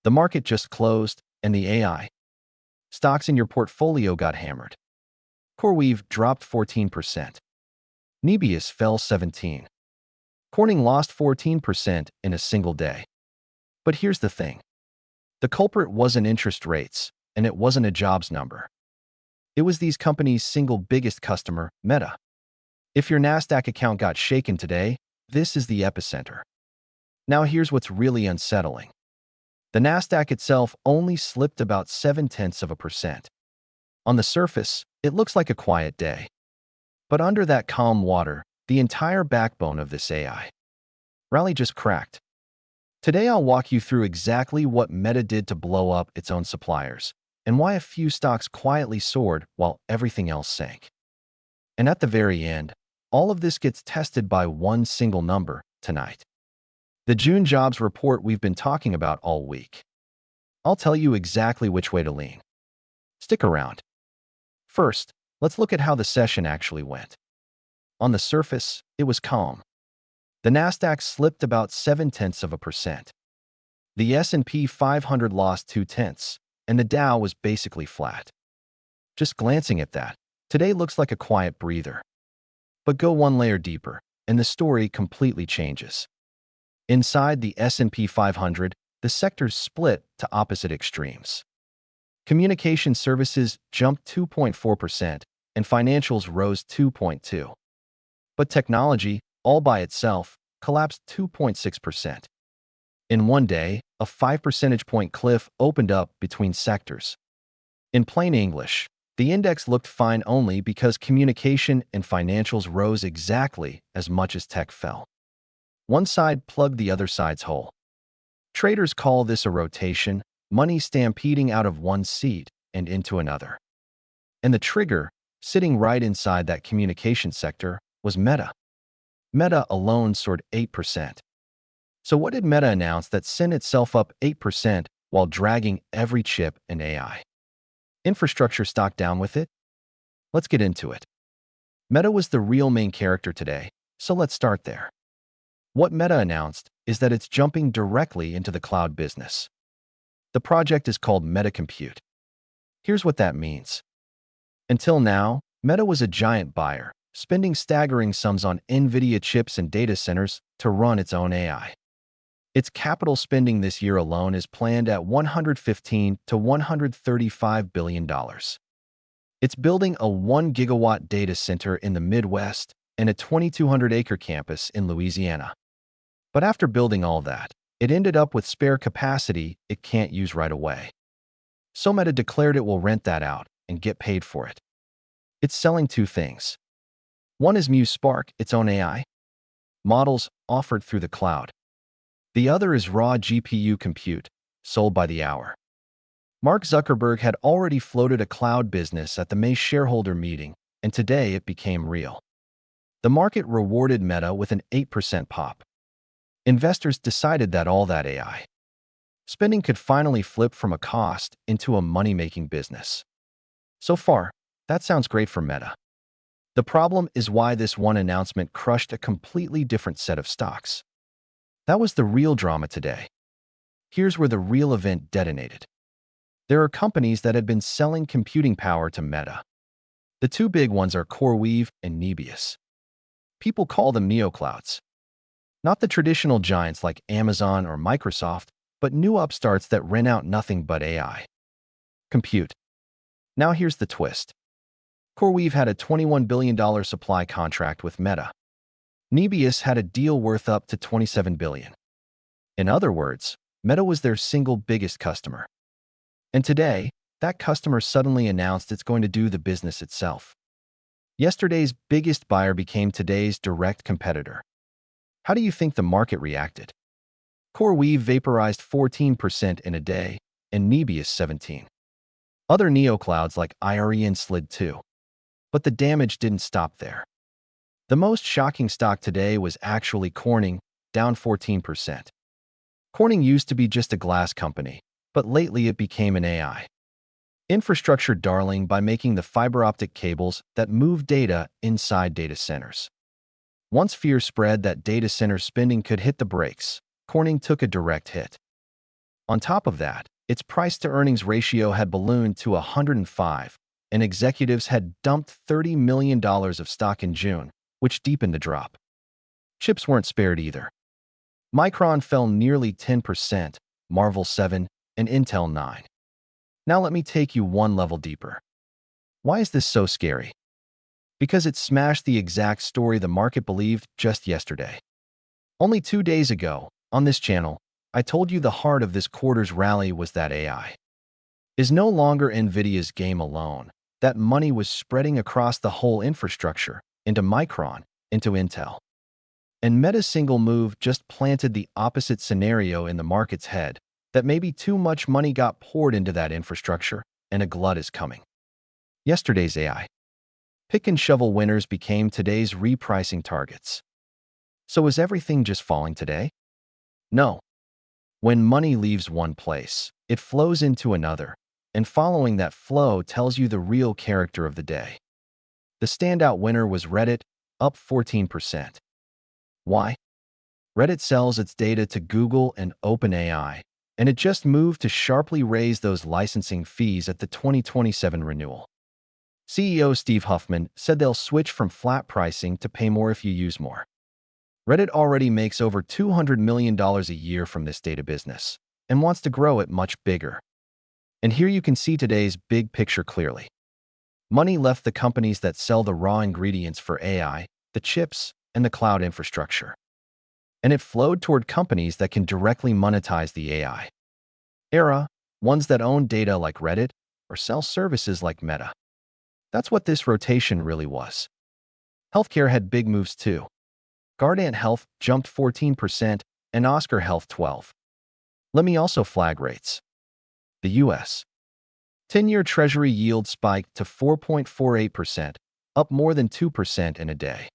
The market just closed, and the AI stocks in your portfolio got hammered. CoreWeave dropped 14%. Nebius fell 17%. Corning lost 14% in a single day. But here's the thing. The culprit wasn't interest rates, and it wasn't a jobs number. It was these companies' single biggest customer, Meta. If your Nasdaq account got shaken today, this is the epicenter. Now here's what's really unsettling. The Nasdaq itself only slipped about 0.7%. On the surface, it looks like a quiet day. But under that calm water, the entire backbone of this AI rally just cracked. Today I'll walk you through exactly what Meta did to blow up its own suppliers, and why a few stocks quietly soared while everything else sank. And at the very end, all of this gets tested by one single number tonight. The June jobs report we've been talking about all week. I'll tell you exactly which way to lean. Stick around. First, let's look at how the session actually went. On the surface, it was calm. The Nasdaq slipped about 0.7%. The S&P 500 lost 0.2, and the Dow was basically flat. Just glancing at that, today looks like a quiet breather. But go one layer deeper, and the story completely changes. Inside the S&P 500, the sectors split to opposite extremes. Communication services jumped 2.4%, and financials rose 2.2%. But technology, all by itself, collapsed 2.6%. In one day, a 5 percentage point cliff opened up between sectors. In plain English, the index looked fine only because communication and financials rose exactly as much as tech fell. One side plugged the other side's hole. Traders call this a rotation, money stampeding out of one seat and into another. And the trigger, sitting right inside that communication sector, was Meta. Meta alone soared 8%. So what did Meta announce that sent itself up 8% while dragging every chip and AI infrastructure stock down with it? Let's get into it. Meta was the real main character today, so let's start there. What Meta announced is that it's jumping directly into the cloud business. The project is called Meta Compute. Here's what that means. Until now, Meta was a giant buyer, spending staggering sums on NVIDIA chips and data centers to run its own AI. Its capital spending this year alone is planned at $115 to $135 billion. It's building a 1 gigawatt data center in the Midwest and a 2,200-acre campus in Louisiana. But after building all that, it ended up with spare capacity it can't use right away. So Meta declared it will rent that out and get paid for it. It's selling two things. One is Muse Spark, its own AI models offered through the cloud. The other is raw GPU compute, sold by the hour. Mark Zuckerberg had already floated a cloud business at the May shareholder meeting, and today it became real. The market rewarded Meta with an 8% pop. Investors decided that all that AI spending could finally flip from a cost into a money-making business. So far, that sounds great for Meta. The problem is why this one announcement crushed a completely different set of stocks. That was the real drama today. Here's where the real event detonated. There are companies that had been selling computing power to Meta. The two big ones are CoreWeave and Nebius. People call them Neoclouds. Not the traditional giants like Amazon or Microsoft, but new upstarts that rent out nothing but AI compute. Now here's the twist. CoreWeave had a $21 billion supply contract with Meta. Nebius had a deal worth up to $27 billion. In other words, Meta was their single biggest customer. And today, that customer suddenly announced it's going to do the business itself. Yesterday's biggest buyer became today's direct competitor. How do you think the market reacted? CoreWeave vaporized 14% in a day, and Nebius 17%. Other Neoclouds like IREN slid too. But the damage didn't stop there. The most shocking stock today was actually Corning, down 14%. Corning used to be just a glass company, but lately it became an AI infrastructure darling by making the fiber optic cables that move data inside data centers. Once fear spread that data center spending could hit the brakes, Corning took a direct hit. On top of that, its price-to-earnings ratio had ballooned to 105, and executives had dumped $30 million of stock in June, which deepened the drop. Chips weren't spared either. Micron fell nearly 10%, Marvell 7%, and Intel 9%. Now let me take you one level deeper. Why is this so scary? Because it smashed the exact story the market believed just yesterday. Only 2 days ago, on this channel, I told you the heart of this quarter's rally was that AI is no longer NVIDIA's game alone. That money was spreading across the whole infrastructure, into Micron, into Intel. And Meta's single move just planted the opposite scenario in the market's head, that maybe too much money got poured into that infrastructure, and a glut is coming. Yesterday's AI pick-and-shovel winners became today's repricing targets. So is everything just falling today? No. When money leaves one place, it flows into another, and following that flow tells you the real character of the day. The standout winner was Reddit, up 14%. Why? Reddit sells its data to Google and OpenAI, and it just moved to sharply raise those licensing fees at the 2027 renewal. CEO Steve Huffman said they'll switch from flat pricing to pay more if you use more. Reddit already makes over $200 million a year from this data business and wants to grow it much bigger. And here you can see today's big picture clearly. Money left the companies that sell the raw ingredients for AI, the chips, and the cloud infrastructure. And it flowed toward companies that can directly monetize the AI era, ones that own data like Reddit or sell services like Meta. That's what this rotation really was. Healthcare had big moves too. Guardant Health jumped 14% and Oscar Health 12%. Let me also flag rates. The U.S. 10-year Treasury yield spiked to 4.48%, up more than 2% in a day.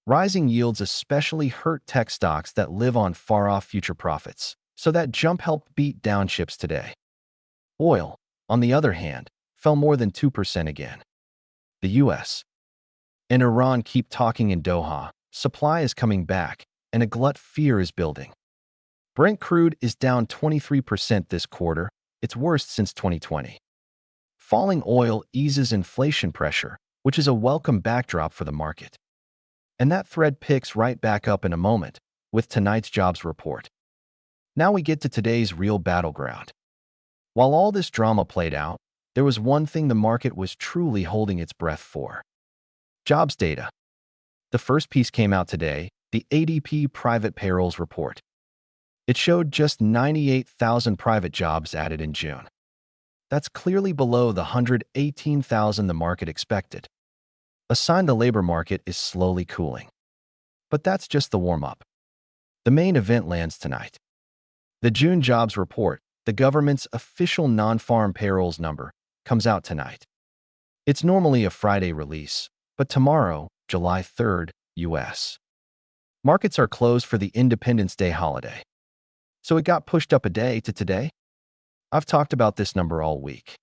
Rising yields especially hurt tech stocks that live on far-off future profits, so that jump helped beat down chips today. Oil, on the other hand, fell more than 2% again. The U.S. and Iran keep talking in Doha. Supply is coming back, and a glut fear is building. Brent crude is down 23% this quarter, its worst since 2020. Falling oil eases inflation pressure, which is a welcome backdrop for the market. And that thread picks right back up in a moment, with tonight's jobs report. Now we get to today's real battleground. While all this drama played out, there was one thing the market was truly holding its breath for. Jobs data. The first piece came out today, the ADP Private Payrolls Report. It showed just 98,000 private jobs added in June. That's clearly below the 118,000 the market expected. A sign the labor market is slowly cooling. But that's just the warm-up. The main event lands tonight. The June jobs report, the government's official non-farm payrolls number, comes out tonight. It's normally a Friday release, but tomorrow, July 3rd, U.S. markets are closed for the Independence Day holiday. So it got pushed up a day to today? I've talked about this number all week.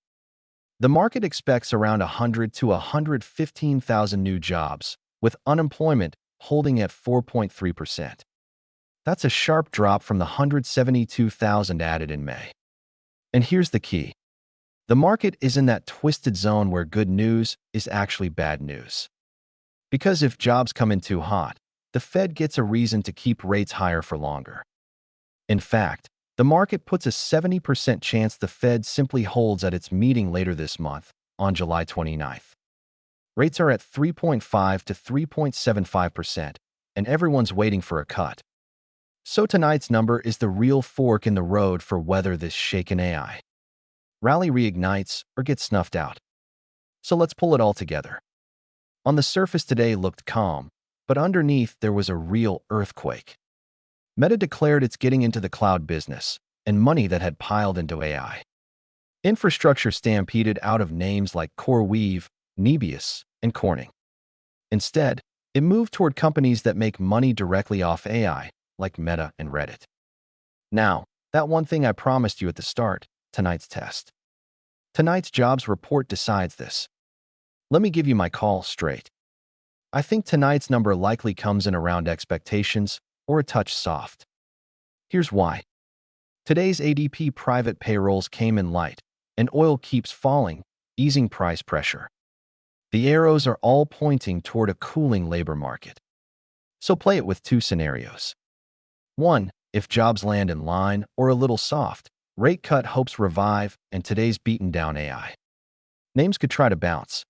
The market expects around 100 to 115,000 new jobs, with unemployment holding at 4.3%. That's a sharp drop from the 172,000 added in May. And here's the key. The market is in that twisted zone where good news is actually bad news. Because if jobs come in too hot, the Fed gets a reason to keep rates higher for longer. In fact, the market puts a 70% chance the Fed simply holds at its meeting later this month, on July 29th. Rates are at 3.5 to 3.75%, and everyone's waiting for a cut. So tonight's number is the real fork in the road for whether this shaken AI rally reignites or gets snuffed out. So let's pull it all together. On the surface today looked calm, but underneath there was a real earthquake. Meta declared it's getting into the cloud business, and money that had piled into AI infrastructure stampeded out of names like CoreWeave, Nebius, and Corning. Instead, it moved toward companies that make money directly off AI, like Meta and Reddit. Now, that one thing I promised you at the start, tonight's test. Tonight's jobs report decides this. Let me give you my call straight. I think tonight's number likely comes in around expectations or a touch soft. Here's why. Today's ADP private payrolls came in light, and oil keeps falling, easing price pressure. The arrows are all pointing toward a cooling labor market. So play it with two scenarios. 1. If jobs land in line or a little soft, rate cut hopes revive, and today's beaten down AI names could try to bounce.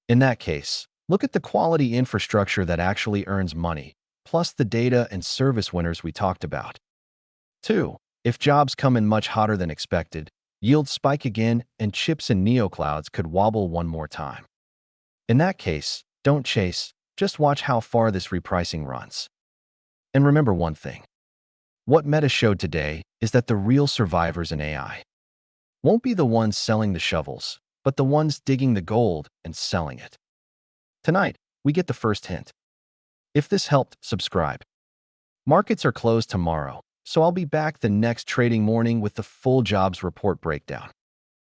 In that case, look at the quality infrastructure that actually earns money, plus the data and service winners we talked about. 2. If jobs come in much hotter than expected, yields spike again, and chips and Neoclouds could wobble one more time. In that case, don't chase, just watch how far this repricing runs. And remember one thing. What Meta showed today is that the real survivors in AI won't be the ones selling the shovels, but the ones digging the gold and selling it. Tonight, we get the first hint. If this helped, subscribe. Markets are closed tomorrow, so I'll be back the next trading morning with the full jobs report breakdown.